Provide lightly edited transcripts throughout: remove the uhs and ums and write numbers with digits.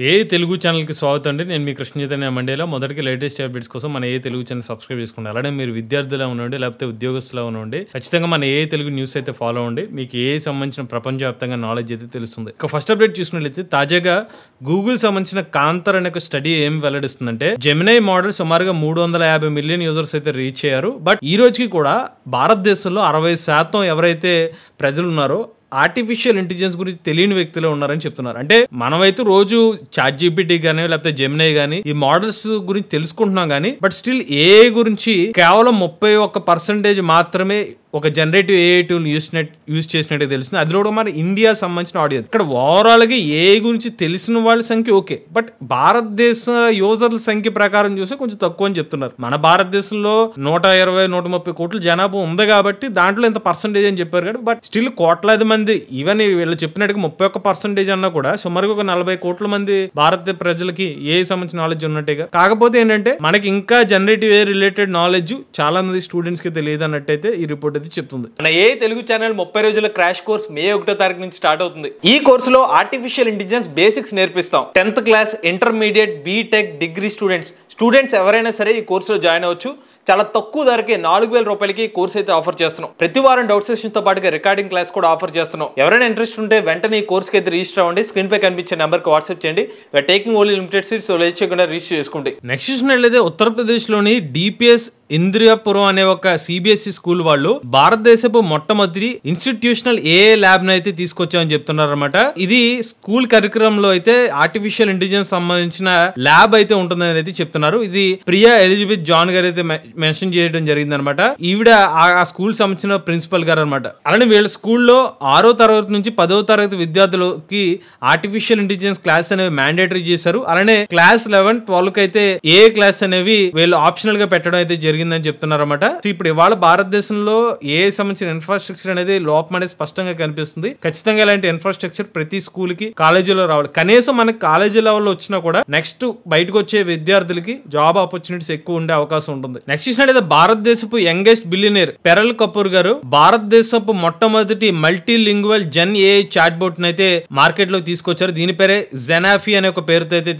ఏ తెలుగు ఛానల్కి స్వాగతం అండి. నేను మీ కృష్ణ చైతన్య మండేలో మొదటికి లేటెస్ట్ అప్డేట్స్ కోసం మన ఏ తెలుగు ఛానల్ సబ్స్క్రైబ్ చేసుకోండి. అలానే మీరు విద్యార్థులా ఉండండి లేకపోతే ఉద్యోగస్తులా ఉండండి, ఖచ్చితంగా మన ఏ తెలుగు న్యూస్ అయితే ఫాలో అవ్వండి. మీకు ఏ సంబంధించిన ప్రపంచవ్యాప్తంగా నాలెడ్జ్ అయితే తెలుస్తుంది. ఇక ఫస్ట్ అప్డేట్ చూసుకున్నట్లయితే తాజాగా గూగుల్ సంబంధించిన కాంతర్ అనే ఒక స్టడీ ఏం వెల్లడిస్తుందంటే జెమినై మోడల్ సుమారుగా 350 మిలియన్ యూజర్స్ అయితే రీచ్ అయ్యారు. బట్ ఈ రోజుకి కూడా భారతదేశంలో 60% ఎవరైతే ప్రజలు ఉన్నారో ఆర్టిఫిషియల్ ఇంటెలిజెన్స్ గురించి తెలియని వ్యక్తులు ఉన్నారని చెప్తున్నారు. అంటే మనమైతే రోజు ChatGPT కానీ లేకపోతే జెమినై కానీ ఈ మోడల్స్ గురించి తెలుసుకుంటున్నాం కానీ బట్ స్టిల్ ఏఐ గురించి కేవలం 31% మాత్రమే ఒక జనరేటివ్ ఏఐ టూల్ యూజ్ చేసినట్టు తెలిసింది. అది కూడా మన ఇండియా సంబంధించిన ఆడియన్స్. ఇక్కడ ఓవరాల్ గా ఏఐ గురించి తెలిసిన వాళ్ళ సంఖ్య ఓకే, బట్ భారతదేశ యూజర్ల సంఖ్య ప్రకారం చూస్తే కొంచెం తక్కువ అని చెప్తున్నారు. మన భారతదేశంలో 120-130 కోట్ల జనాభా ఉంది కాబట్టి దాంట్లో ఎంత పర్సెంటేజ్ అని చెప్పారు కాబట్టి బట్ స్టిల్ కోట్లాది మంది, ఈవెన్ వీళ్ళు చెప్పినట్టుగా 31% అన్నా కూడా సుమారుగా ఒక 40 కోట్ల మంది భారత ప్రజలకి ఏఐ సంబంధించిన నాలెడ్జ్ ఉన్నట్టుగా. కాకపోతే ఏంటంటే మనకి ఇంకా జనరేటివ్ ఏఐ రిలేటెడ్ నాలెడ్జ్ చాలా మంది స్టూడెంట్స్ కి తెలియదు అన్నట్టయితే ఈ రిపోర్ట్ చెప్తుంది. మన ఏ తెలుగు ఛానల్ 30 రోజుల క్రాష్ కోర్స్ మే 1వ తారీఖు నుంచి స్టార్ట్ అవుతుంది. ఈ కోర్సులో ఆర్టిఫిషియల్ ఇంటెలిజెన్స్ బేసిక్స్ నేర్పిస్తాం. 10th class, intermediate, B Tech, degree students ఎవరైనా సరే ఈ కోర్సులో జాయిన్ అవ్వచ్చు. చాలా తక్కువ ధరకే 4000 రూపాయలకి కోర్స్ అయితే ఆఫర్ చేస్తున్నాం. ప్రతి వారం డౌట్ సెషన్ తో పాటుగా రికార్డింగ్ క్లాస్ కూడా ఆఫర్ చేస్తున్నాం. ఎవరైనా ఇంట్రెస్ట్ ఉంటే వెంటనే ఈ కోర్స్ కి అయితే రిజిస్టర్ అవ్వండి. స్క్రీన్ పై కనిపించే నెంబర్ కి వాట్సాప్ చేయండి. Taking only limited seats, so late చేయకుండా రిజిస్టర్ చేసుకోండి. నెక్స్ట్ చూసినట్లయితే ఉత్తరప్రదేశ్ లోని DPS ఇంద్రియాపురం అనే ఒక CBSE స్కూల్ వాళ్ళు భారతదేశపు మొట్టమొదటి ఇన్స్టిట్యూషనల్ ఏఐ ల్యాబ్ ని అయితే తీసుకొచ్చామని చెప్తున్నారు అనమాట. ఇది స్కూల్ కరికులం లో అయితే ఆర్టిఫిషియల్ ఇంటెలిజెన్స్ సంబంధించిన ల్యాబ్ అయితే ఉంటుందని అయితే చెప్తున్నారు. ఇది ప్రియా ఎలిజబెత్ జాన్ గారు అయితే మెన్షన్ చేయడం జరిగింది అనమాట. ఈవిడ ఆ స్కూల్ సంబంధించిన ప్రిన్సిపల్ గారు అనమాట. అలానే వీళ్ళ స్కూల్లో 6వ తరగతి నుంచి 10వ తరగతి విద్యార్థులకి ఆర్టిఫిషియల్ ఇంటెలిజెన్స్ క్లాస్ అనేవి మ్యాండేటరీ చేశారు. అలానే క్లాస్ 11, 12 అయితే ఏ క్లాస్ అనేవి వీళ్ళు ఆప్షనల్ గా పెట్టడం అయితే జరిగిందని చెప్తున్నారు అనమాట. ఇప్పుడు ఇవాళ భారతదేశంలో ఏ సంబంధించిన ఇన్ఫ్రాస్ట్రక్చర్ అనేది లోపం అనేది స్పష్టంగా కనిపిస్తుంది. ఖచ్చితంగా ఇలాంటి ఇన్ఫ్రాస్ట్రక్చర్ ప్రతి స్కూల్ కి, కాలేజీలో రావాలి. కనీసం మనకి కాలేజీ లెవెల్లో వచ్చినా కూడా నెక్స్ట్ బయటకు వచ్చే విద్యార్థులకి జాబ్ ఆపర్చునిటీస్ ఎక్కువ ఉండే అవకాశం ఉంటుంది. నెక్స్ట్ చూసినట్లయితే భారతదేశపు యంగెస్ట్ బిలియనర్ పెరల్ కపూర్ గారు భారతదేశపు మొట్టమొదటి multilingual gen AI chatbot అయితే మార్కెట్ లో తీసుకొచ్చారు. దీని పేరే జెనాఫీ అనే ఒక పేరుతో అయితే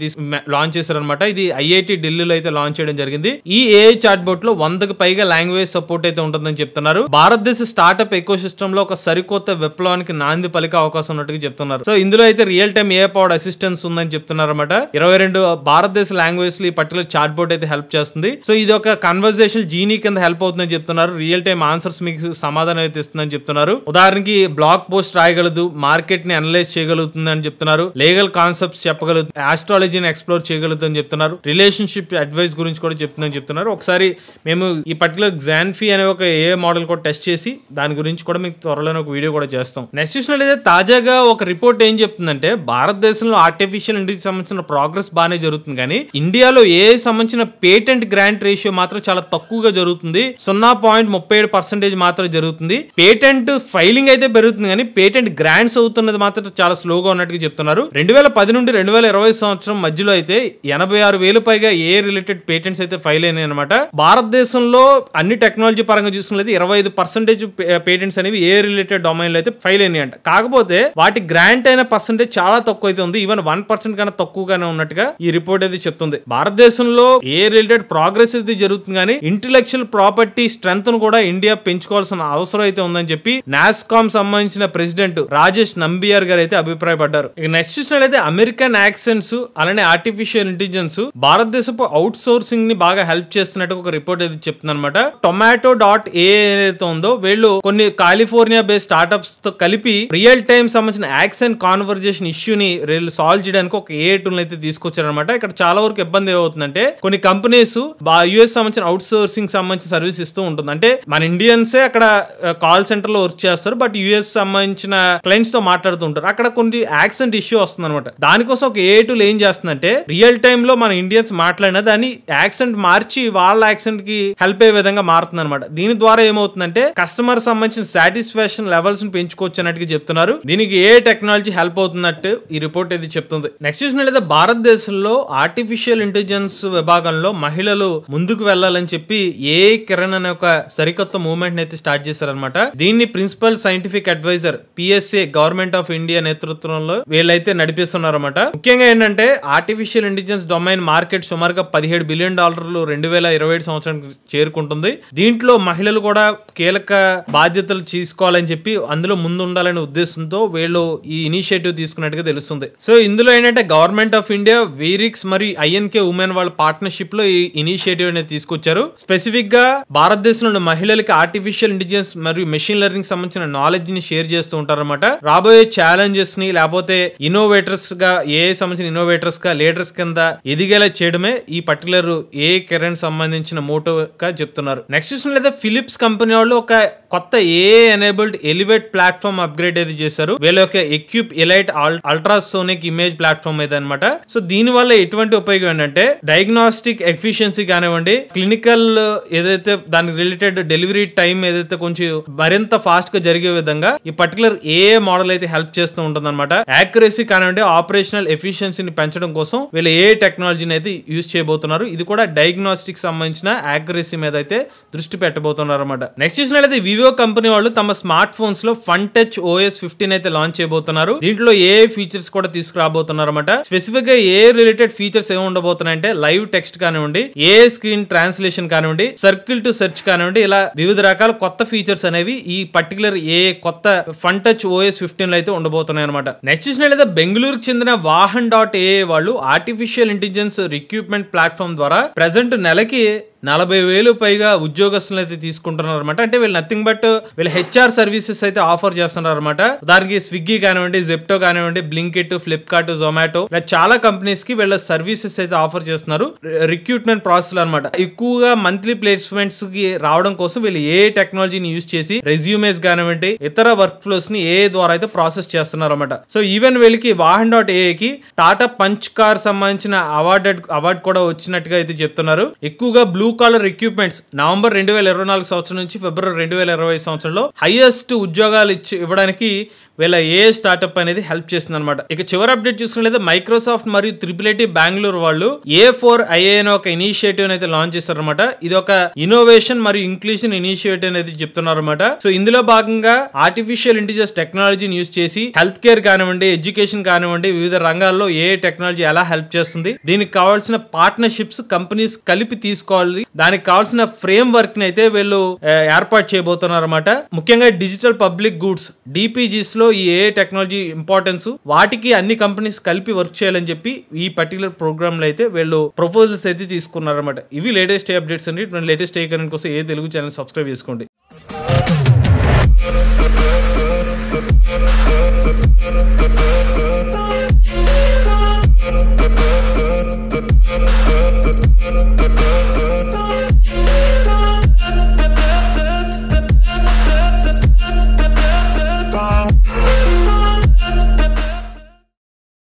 లాంచ్ చేశారు అనమాట. ఇది IIT ఢిల్లీలో అయితే లాంచ్ చేయడం జరిగింది. ఈ ఏఐ చాట్ బోట్ లో 100కు పైగా లాంగ్వేజ్ సపోర్ట్ అయితే ఉంటుందని చెప్తున్నారు. భారతదేశ స్టార్ట్అప్ ఎకో సిస్టమ్ లో ఒక సరికొత్త విప్లవానికి నాంది పలికే అవకాశం ఉన్నట్టుగా చెప్తున్నారు. సో ఇందులో అయితే రియల్ టైమ్ ఏ పవర్డ్ అసిస్టెన్స్ ఉందని చెప్తున్నారు అనమాట. 22 భారతదేశ లాంగ్వేజ్ లో ఈ పర్టికులర్ చాట్ బోట్ అయితే హెల్ప్ చేస్తుంది. సో ఇది ఒక కన్వర్సేషన్ జీనీ కింద హెల్ప్ అవుతుందని చెప్తున్నారు. రియల్ టైమ్ ఆన్సర్స్ మీకు సమాధానం అయితే ఇస్తుందని చెప్తున్నారు. ఉదాహరణకి బ్లాగ్ పోస్ట్ రాయగలదు, మార్కెట్ ని అనలైజ్ చేయగలుగుతుంది అని చెప్తున్నారు. లీగల్ కాన్సెప్ట్స్ చెప్పగలదు, ఆస్ట్రాలజీని ఎక్స్ప్లోర్ చేయగలుగుతుంది అని చెప్తున్నారు. రిలేషన్షిప్ అడ్వైస్ గురించి కూడా చెప్తుందని చెప్తున్నారు. ఒకసారి మేము ఈ పర్టికులర్ జాన్ఫీ అనే ఒక ఏ మోడల్ కూడా టెస్ట్ చేసి దాని గురించి కూడా మీకు త్వరలోనే ఒక వీడియో కూడా చేస్తాం. నెక్స్ట్ చూసినట్లయితే తాజాగా ఒక రిపోర్ట్ ఏం చెప్తుందంటే భారతదేశంలో ఆర్టిఫిషియల్ ఇంటెలిజెన్స్ సంబంధించిన ప్రోగ్రెస్ బాగానే జరుగుతుంది, కానీ ఇండియాలో ఏ సంబంధించిన పేటెంట్ గ్రాంట్ రేషియో మాత్రం చాలా తక్కువగా జరుగుతుంది. 0.37% మాత్రం జరుగుతుంది. పేటెంట్ ఫైలింగ్ అయితే పెరుగుతుంది కానీ పేటెంట్ గ్రాంట్స్ అవుతున్నది మాత్రం చాలా స్లోగా ఉన్నట్టుగా చెప్తున్నారు. 2010 నుండి 2020 సంవత్సరం మధ్యలో అయితే 86,000 పైగా ఏ రిలేటెడ్ పేటెంట్స్ అయితే ఫైల్ అయినాయి అనమాట. భారతదేశంలో అన్ని టెక్నాలజీ పరంగా చూసుకున్నట్లయితే 25% పేటెంట్స్ అనేవి ఏ రిలేటెడ్ డొమైన్ లో అయితే ఫైల్ అయినాయి అంట. కాకపోతే వాటి గ్రాంట్ అయిన పర్సెంటేజ్ చాలా తక్కువ అయితే ఉంది. ఈవెన్ 1% కన్నా తక్కువగానే ఉన్నట్టుగా ఈ రిపోర్ట్ అయితే చెప్తుంది. భారతదేశంలో ఏ రిలేటెడ్ ప్రోగ్రెస్ అయితే జరుగుతుంది కానీ ఇంటెలెక్చువల్ ప్రాపర్టీ స్ట్రెంత్ ను కూడా ఇండియా పెంచుకోవాల్సిన అవసరం అయితే ఉందని చెప్పి నాస్కామ్ సంబంధించిన ప్రెసిడెంట్ రాజేష్ నంబియార్ గారు అయితే అభిప్రాయపడ్డారు. ఇక నెక్స్ట్ చూసినట్లయితే అమెరికన్ యాక్సెంట్స్ అలానే ఆర్టిఫిషియల్ ఇంటెలిజెన్స్ భారతదేశపు అవుట్ సోర్సింగ్ ని బాగా హెల్ప్ చేస్తున్నట్టు ఒక రిపోర్ట్ అయితే చెప్తుంది అనమాట. Tomato.ai ఏదైతే ఉందో వీళ్ళు కొన్ని కాలిఫోర్నియా బేస్డ్ స్టార్ట్అప్స్ తో కలిపి రియల్ టైమ్ సంబంధించిన యాక్సెంట్ కాన్వర్జేషన్ ఇష్యూని సాల్వ్ చేయడానికి ఒక ఏ టూల్ అయితే తీసుకొచ్చారనమాట. ఇక్కడ చాలా వరకు ఇబ్బంది ఏమవుతుందంటే కొన్ని కంపెనీస్ US సంబంధించిన అవుట్ సోర్సింగ్ సంబంధించిన సర్వీస్ ఇస్తూ ఉంటుంది. అంటే మన ఇండియన్సే అక్కడ కాల్ సెంటర్ లో వర్క్ చేస్తారు, బట్ US సంబంధించిన క్లయింట్స్ తో మాట్లాడుతూ ఉంటారు. అక్కడ కొన్ని యాక్సెంట్ ఇష్యూ వస్తుంది అనమాట. దానికోసం ఒక ఏ టూల్ ఏం చేస్తుందంటే రియల్ టైమ్ లో మన ఇండియన్స్ మాట్లాడిన దాన్ని యాక్సెంట్ మార్చి వాళ్ళ యాక్సెంట్ కి హెల్ప్ అయ్యే విధంగా మారుతుంది అనమాట. దీని ద్వారా ఏమవుతుందంటే కస్టమర్ సంబంధించిన సాటిస్ఫాక్షన్ లెవెల్స్ ని పెంచుకోవచ్చు అన్నట్టుగా చెప్తున్నారు. దీనికి ఏ టెక్నాలజీ హెల్ప్ అవుతున్నట్టు ఈ రిపోర్ట్ అయితే చెప్తుంది. నెక్స్ట్ చూసినట్లయితే భారతదేశంలో ఆర్టిఫిషియల్ ఇంటెలిజెన్స్ విభాగంలో మహిళలు ముందుకు వెళ్లాలని తీసుకోవాలని చెప్పి ఏ కిరణ్ అనే ఒక సరికొత్త మూవ్మెంట్ అయితే స్టార్ట్ చేశారనమాట. దీన్ని principal scientific adviser PSA government of India నేతృత్వంలో వీళ్ళైతే నడిపిస్తున్నారన్నమాట. ముఖ్యంగా ఏంటంటే ఆర్టిఫిషియల్ ఇంటెలిజెన్స్ డొమైన్ మార్కెట్ సుమారుగా $17 బిలియన్ 2027 సంవత్సరానికి చేరుకుంటుంది. దీంట్లో మహిళలు కూడా కీలక బాధ్యతలు తీసుకోవాలని చెప్పి అందులో ముందు ఉండాలనే ఉద్దేశంతో వీళ్ళు ఈ ఇనిషియేటివ్ తీసుకున్నట్టుగా తెలుస్తుంది. సో ఇందులో ఏంటంటే గవర్నమెంట్ ఆఫ్ ఇండియా, వీరిక్స్ మరియు INK ఉమెన్ వాళ్ళ పార్ట్నర్షిప్ లో ఈ ఇనిషియేటివ్ అనేది తీసుకొచ్చారు. స్పెసిఫిక్ గా భారతదేశంలో మహిళలకి ఆర్టిఫిషియల్ ఇంటెలిజెన్స్ మరియు మెషిన్ లెర్నింగ్ సంబంధించిన నాలెడ్జ్ ని షేర్ చేస్తూ ఉంటారన్నమాట. రాబోయే ఛాలెంజెస్ ని లేకపోతే ఇన్నోవేటర్స్ గా సంబంధించిన ఇన్నోవేటర్స్ గా లీడర్స్ కింద ఎదిగేలా చేయడమే ఈ పర్టికులర్ కిరణ్ సంబంధించిన మోటో గా చెప్తున్నారు. నెక్స్ట్ చూసినట్లయితే ఫిలిప్స్ కంపెనీ వాళ్ళు ఒక కొత్త ఎనేబుల్డ్ ఎలివేట్ ప్లాట్ఫామ్ అప్గ్రేడ్ అయితే చేశారు. వీళ్ళ యొక్క ఎక్యూప్ ఎలైట్ అల్ట్రాసోనిక్ ఇమేజ్ ప్లాట్ఫామ్ అయితే అనమాట. సో దీని వల్ల ఎటువంటి ఉపయోగం ఏంటంటే డయాగ్నోస్టిక్ ఎఫిషియన్సీ కానివ్వండి, క్లినికల్ ఏదైతే దానికి రిలేటెడ్ డెలివరీ టైం ఏదైతే కొంచెం మరింత ఫాస్ట్ గా జరిగే విధంగా ఈ పర్టికులర్ మోడల్ అయితే హెల్ప్ చేస్తూ ఉంటుంది అనమాట. యాక్యురసీ కానివ్వండి, ఆపరేషనల్ ఎఫిషియన్సీని పెంచడం కోసం వీళ్ళు టెక్నాలజీని అయితే యూజ్ చేయబోతున్నారు. ఇది కూడా డయాగ్నోస్టిక్ సంబంధించిన యాక్యురసీ మీద అయితే దృష్టి పెట్టబోతున్నారు అనమాట. నెక్స్ట్ చూసినట్లయితే వివో కంపెనీ వాళ్ళు తమ స్మార్ట్ ఫోన్స్ లో ఫన్ టచ్ OS 15 అయితే లాంచ్ చేయబోతున్నారు. దీంట్లో ఫీచర్స్ కూడా తీసుకురాబోతున్నారు అనమాట. స్పెసిఫిక్ గా రిలేటెడ్ ఫీచర్స్ ఏమి ఉండబోతున్నాయంటే లైవ్ టెక్స్ట్ కానివ్వండి, స్క్రీన్ ట్రాన్స్లేషన్ కానివ్వండి, సర్కిల్ టు సెర్చ్ కానివ్వండి, ఇలా వివిధ రకాల కొత్త ఫీచర్స్ అనేవి ఈ పర్టికులర్ కొత్త ఫన్ టచ్ OS 15 లో అయితే ఉండబోతున్నాయి అనమాట. నెక్స్ట్ చూసినట్లయితే బెంగళూరుకు చెందిన వాహన్.ai వాళ్ళు ఆర్టిఫిషియల్ ఇంటెలిజెన్స్ రిక్రూట్మెంట్ ప్లాట్ఫామ్ ద్వారా ప్రెజెంట్ నెలకి 40,000 పైగా ఉద్యోగస్తులను అయితే తీసుకుంటున్నారు అనమాట. అంటే వీళ్ళు నథింగ్ బట్ వీళ్ళు HR సర్వీసెస్ అయితే ఆఫర్ చేస్తున్నారు అనమాట. దానికి స్విగ్గీ కానివ్వండి, జెప్టో కానివ్వండి, బ్లింకిట్, ఫ్లిప్కార్ట్, జొమాటో ఇలా చాలా కంపెనీస్ కి వీళ్ళ సర్వీసెస్ అయితే ఆఫర్ చేస్తున్నారు రిక్రూట్మెంట్ ప్రాసెస్ అనమాట. ఎక్కువగా మంత్లీ ప్లేస్మెంట్స్ కి రావడం కోసం వీళ్ళు టెక్నాలజీని యూజ్ చేసి రెజ్యూమేస్ కానివ్వండి, ఇతర వర్క్ ఫ్లోస్ ని ద్వారా అయితే ప్రాసెస్ చేస్తున్నారు అనమాట. సో ఈవెన్ వీళ్ళకి వాహన్.ai టాటా పంచ్ కార్ సంబంధించిన అవార్డు కూడా వచ్చినట్టుగా అయితే చెప్తున్నారు. ఎక్కువగా బ్లూ కాలర్ రిక్రూట్మెంట్స్ నవంబర్ 2024 సంవత్సరం నుంచి ఫిబ్రవరి 2025 సంవత్సరంలో హైయెస్ట్ ఉద్యోగాలు ఇవ్వడానికి వీళ్ళ స్టార్ట్అప్ అనేది హెల్ప్ చేస్తుంది అనమాట. ఇక చివరి అప్డేట్ చూసుకున్నట్లయితే మైక్రోసాఫ్ట్ మరియు IIIT బెంగళూరు వాళ్ళు A4IA అనే ఒక ఇనిషియేటివ్ అయితే లాంచ్ చేశారనమాట. ఇది ఒక ఇన్నోవేషన్ మరియు ఇంక్లూజన్ ఇనిషియేటివ్ అనేది చెప్తున్నారు అనమాట. సో ఇందులో భాగంగా ఆర్టిఫిషియల్ ఇంటెలిజెన్స్ టెక్నాలజీని యూజ్ చేసి హెల్త్ కేర్ కానివ్వండి, ఎడ్యుకేషన్ కానివ్వండి, వివిధ రంగాల్లో టెక్నాలజీ ఎలా హెల్ప్ చేస్తుంది, దీనికి కావాల్సిన పార్ట్నర్షిప్స్ కంపెనీస్ కలిపి తీసుకోవాలి, దానికి కావాల్సిన ఫ్రేమ్ వర్క్ ని అయితే వీళ్ళు ఏర్పాటు చేయబోతున్నారు అనమాట. ముఖ్యంగా డిజిటల్ పబ్లిక్ గూడ్స్ DPGs లో ఈ టెక్నాలజీ ఇంపార్టెన్స్ వాటికి అన్ని కంపెనీస్ కలిపి వర్క్ చేయాలని చెప్పి ఈ పర్టికులర్ ప్రోగ్రామ్ లో అయితే వీళ్ళు ప్రపోజల్స్ అయితే తీసుకున్నారు అనమాట. ఇవి లేటెస్ట్ అప్డేట్స్ అండి. లేటెస్ట్ కరెంట్ కోసం తెలుగు ఛానల్ సబ్స్క్రైబ్ చేసుకోండి.